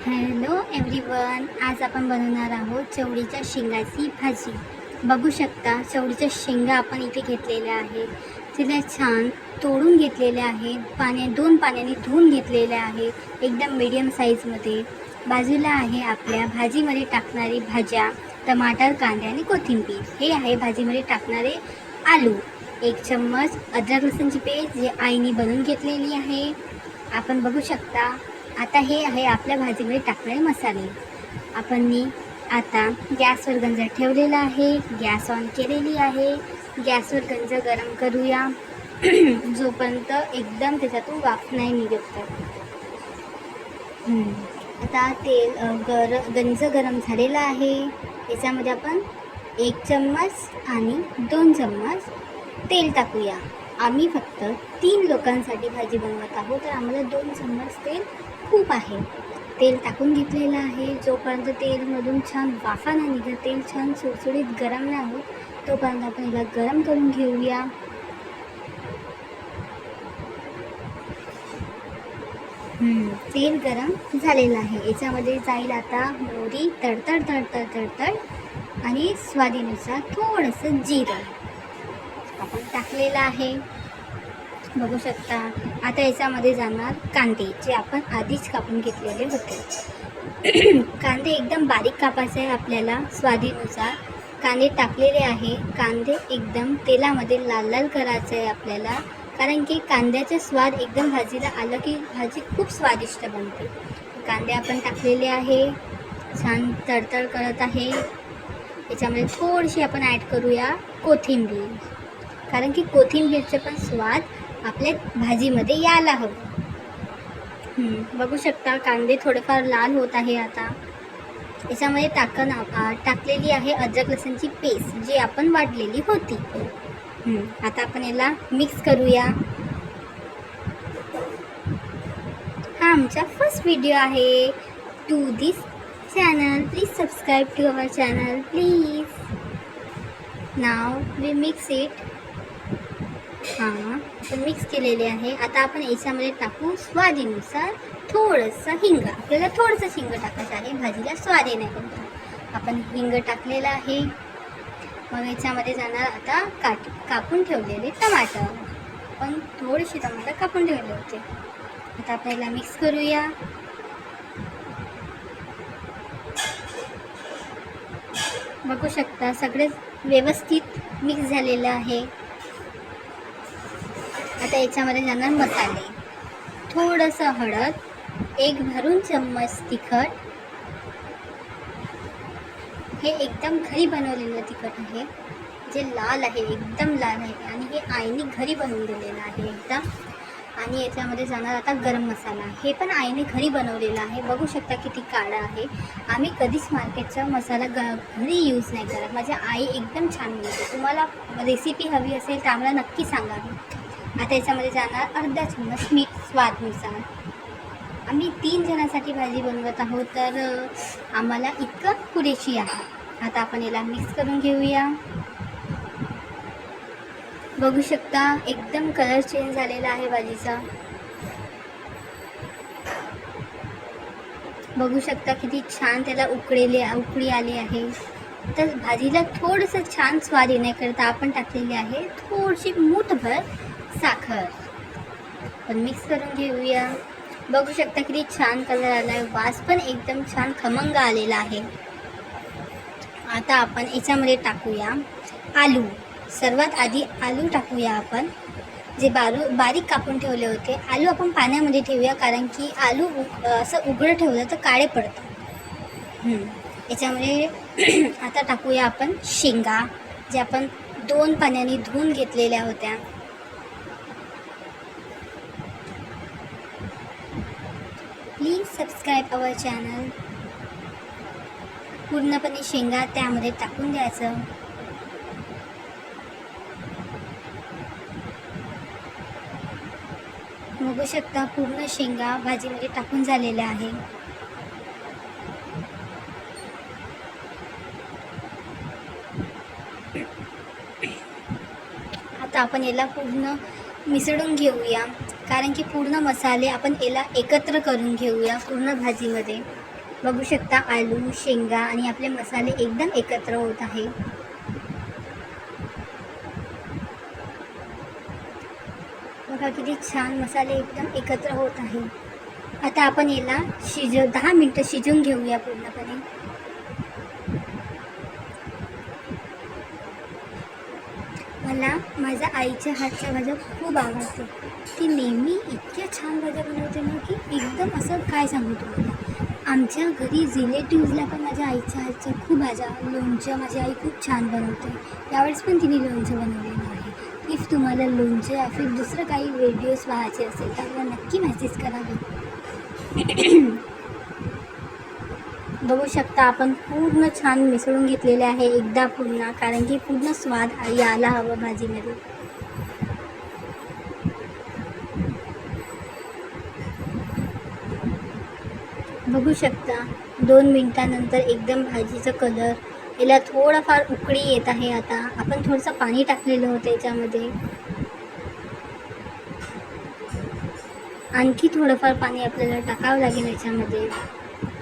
Hello everyone, आज आपण बनवणार आहोत चवळीच्या शेंगाची भाजी. बघू शकता चवळीच्या शेंगा आपण इथे घेतलेल्या आहेत. तिला छान तोडून घेतलेल्या आहेत, दोन पाण्याने धुवून घेतलेल्या आहेत, एकदम मीडियम साईजमध्ये. बाजूला आहे आपल्या भाजीमध्ये टाकणारी भाज्या, टमाटर, कांदे आणि कोथिंबीर. हे आहे भाजीमध्ये टाकणारे आलू. 1 चम्मच अद्रक लसूणची पेस्ट जे आईने बनवून घेतलेली आहे. आपण बघू शकता. आता हे आहे आपल्या भाजीमध्ये टाकणारे मसाले. आपण आता गॅसवर गंज ठेवलेला आहे, गॅस ऑन केलेली आहे. गॅसवर गंज गरम करूया जोपर्यंत एकदम त्याच्यातून वाफ नाही निघत. आता तेल गंज गरम झालेला आहे. याच्यामध्ये आपण 1 चम्मच आणि 2 चम्मच तेल टाकूया. आम्ही फक्त 3 लोकांसाठी भाजी बनवत आहोत, तर आम्हाला 2 चम्मच तेल खूप आहे. तेल टाकून घेतलेलं आहे. जोपर्यंत तेलमधून छान वाफा नाही निघत, तेल छान सुटसुटीत गरम नाही होत, तोपर्यंत आपण याला गरम करून घेऊया. तेल गरम झालेलं आहे. याच्यामध्ये जाईल आता मोहरी, तडतड तडतड तडतड आणि स्वादिनुसार थोडंसं जिरं आपण टाकलेलं आहे. बघू शकता. आता याच्यामध्ये जाणार कांदे, जे आपण आधीच कापून घेतलेले होते. कांदे एकदम बारीक कापायचे आहे आपल्याला स्वादिनुसार. कांदे टाकलेले आहे. कांदे एकदम तेलामध्ये लाल लाल करायचे आहे आपल्याला, कारण की कांद्याचे स्वाद एकदम भाजीला आलं की भाजी खूप स्वादिष्ट बनते. कांदे आपण टाकलेले आहे, छान तडतड करत आहे. याच्यामध्ये थोडीशी आपण ॲड करूया कोथिंबीर, कारण की कोथिंबीरचे पण स्वाद आपल्या भाजीमध्ये यायला हवं. बघू शकता कांदे थोडेफार लाल होत आहे. आता याच्यामध्ये टाकलेली आहे अद्रक लसूणची पेस्ट, जी आपण वाटलेली होती. आता आपण याला मिक्स करूया. हा आमचा फर्स्ट व्हिडिओ आहे to this channel. Please subscribe to our channel please. Now we mix it. आपण मिक्स केलेले आहे. आता आपण याच्यामध्ये टाकू स्वादिनुसार थोडंसं हिंग. आपल्याला थोडंसं हिंग टाकायचं आहे, भाजीला स्वाद येण्याकरता. आपण हिंग टाकलेलं आहे. मग याच्यामध्ये जाणार आता कापून ठेवलेले टमाटर. आपण थोडेसे टमाटर कापून ठेवले होते. आता आपल्याला मिक्स करूया. बघू शकता सगळे व्यवस्थित मिक्स झालेलं आहे. आता याच्यामध्ये जाणार मसाले, थोडंसं हळद, 1 भरून चम्मच तिखट. हे एकदम घरी बनवलेलं तिखट आहे, जे लाल आहे, एकदम लाल आहे, आणि हे आईने घरी बनवून दिलेलं आहे एकदम. आणि याच्यामध्ये जाणार आता गरम मसाला. हे पण आईने घरी बनवलेला आहे. बघू शकता किती काळा आहे. आम्ही कधीच मार्केटचा मसाला घरी यूज नाही करत. माझी आई एकदम छान बनवते. तुम्हाला रेसिपी हवी असेल तर आम्हाला नक्की सांगावी. आता याच्यामध्ये जाणार अर्धा चम्मच मीठ स्वादनुसार. आम्ही 3 जणांसाठी भाजी बनवत आहोत, तर आम्हाला इतकं पुरेशी आहे. आता आपण याला मिक्स करून घेऊया. बघू शकता एकदम कलर चेंज झालेला आहे भाजीचा. बघू शकता किती छान त्याला उकळी आली आहे. तर भाजीला थोडंसं छान स्वाद येण्याकरता आपण टाकलेली आहे थोडीशी मूठभर साखर. पण मिक्स करून घेऊया. बघू शकता किती छान कलर आला आहे. वास पण एकदम छान खमंग आलेला आहे. आता आपण याच्यामध्ये टाकूया आलू. सर्वात आधी आलू टाकूया आपण, जे बारीक कापून ठेवले होते. आलू आपण पाण्यामध्ये ठेवूया, कारण की आलू असं उघडं ठेवलं तर काळे पडतात. याच्यामध्ये आता टाकूया आपण शेंगा, जे आपण 2 पाण्याने धुवून घेतलेल्या होत्या. Please subscribe our channel. पूर्णपणे शेंगा त्यामध्ये टाकून द्यायचं. बघू शकता पूर्ण शेंगा भाजीमध्ये टाकून झालेल्या आहे. आता आपण याला पूर्ण मिसळून घेऊया, कारण की पूर्ण मसाले आपण याला एकत्र करून घेऊया पूर्ण भाजीमध्ये. बघू शकता आलू, शेंगा आणि आपले मसाले एकदम एकत्र होत आहे. बघा किती छान मसाले एकदम एकत्र होत आहे. आता आपण याला 10 मिनटं शिजवून घेऊया पूर्णपणे. मला माझ्या आईच्या हातच्या भाज्या खूप आवडते. ती नेहमी इतक्या छान भाज्या बनवते ना की एकदम असं काय सांगू तुम्हाला. आमच्या घरी रिलेटिव्हजला पण माझ्या आईच्या हातच्या खूप भाज्या, लोणचं माझी आई खूप छान बनवते. यावेळेस पण तिने लोणचं बनवलेलं आहे. इफ तुम्हाला लोणचं या फिर दुसरं काही व्हिडिओज पाहायचे असेल तर मला नक्की मेसेज करावे. बघू शकता आपण पूर्ण छान मिसळून घेतलेले आहे एकदा पूर्ण, कारण की पूर्ण स्वाद यायला हवं भाजीमध्ये. बघू शकता 2 मिनिटानंतर एकदम भाजीचा कलर याला थोडाफार उकळी येत आहे. आता आपण थोडंसं पाणी टाकलेलं होतं याच्यामध्ये, आणखी थोडंफार पाणी आपल्याला टाकावं लागेल याच्यामध्ये.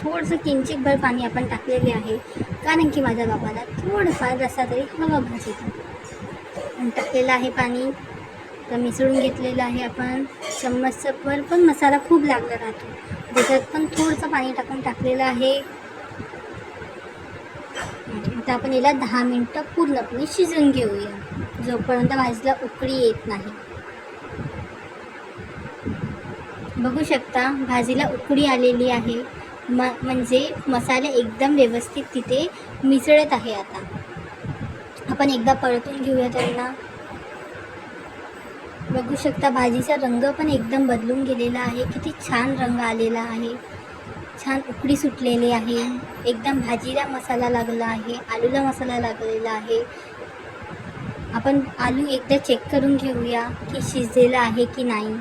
थोडंसं किंचितभर पाणी आपण टाकलेले आहे, कारण की माझ्या बाबाला थोडंफार रस्सा तरी हवा भाजीला. टाकलेलं आहे पाणी, तर मिसळून घेतलेलं आहे आपण. चम्मचभर पण मसाला खूप लागला राहतो, त्याच्यात पण थोडंसं पाणी टाकलेलं आहे. आता आपण याला 10 मिनटं पूर्णपणे शिजवून घेऊया, जोपर्यंत भाजीला उकळी येत नाही. बघू शकता भाजीला उकळी आलेली आहे, म्हणजे मसाले एकदम व्यवस्थित तिथे मिसळत आहे. आता आपण एकदा परतून घेऊया त्यांना. बघू शकता भाजीचा रंग पण एकदम बदलून गेलेला आहे. किती छान रंग आलेला आहे, छान उकळी सुटलेली आहे. एकदम भाजीला मसाला लागला आहे, आलूला मसाला लागलेला आहे. आपण आलू एकदा चेक करून घेऊया की शिजलेला आहे की नाही.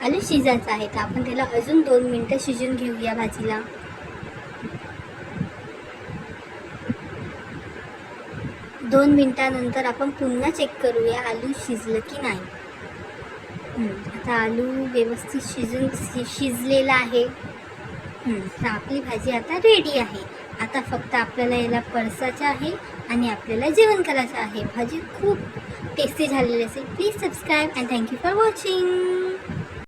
आलू शिजायचं आहे तर आपण त्याला अजून 2 मिनटं शिजून घेऊया भाजीला. 2 मिनटानंतर आपण पुन्हा चेक करूया आलू शिजलं की नाही. आता आलू व्यवस्थित शिजलेला आहे. तर आपली भाजी आता रेडी आहे. आता फक्त आपल्याला याला परसायचं आहे आणि आपल्याला जेवण करायचं आहे. भाजी खूप टेस्टी झालेली असेल. Please subscribe and thank you for watching.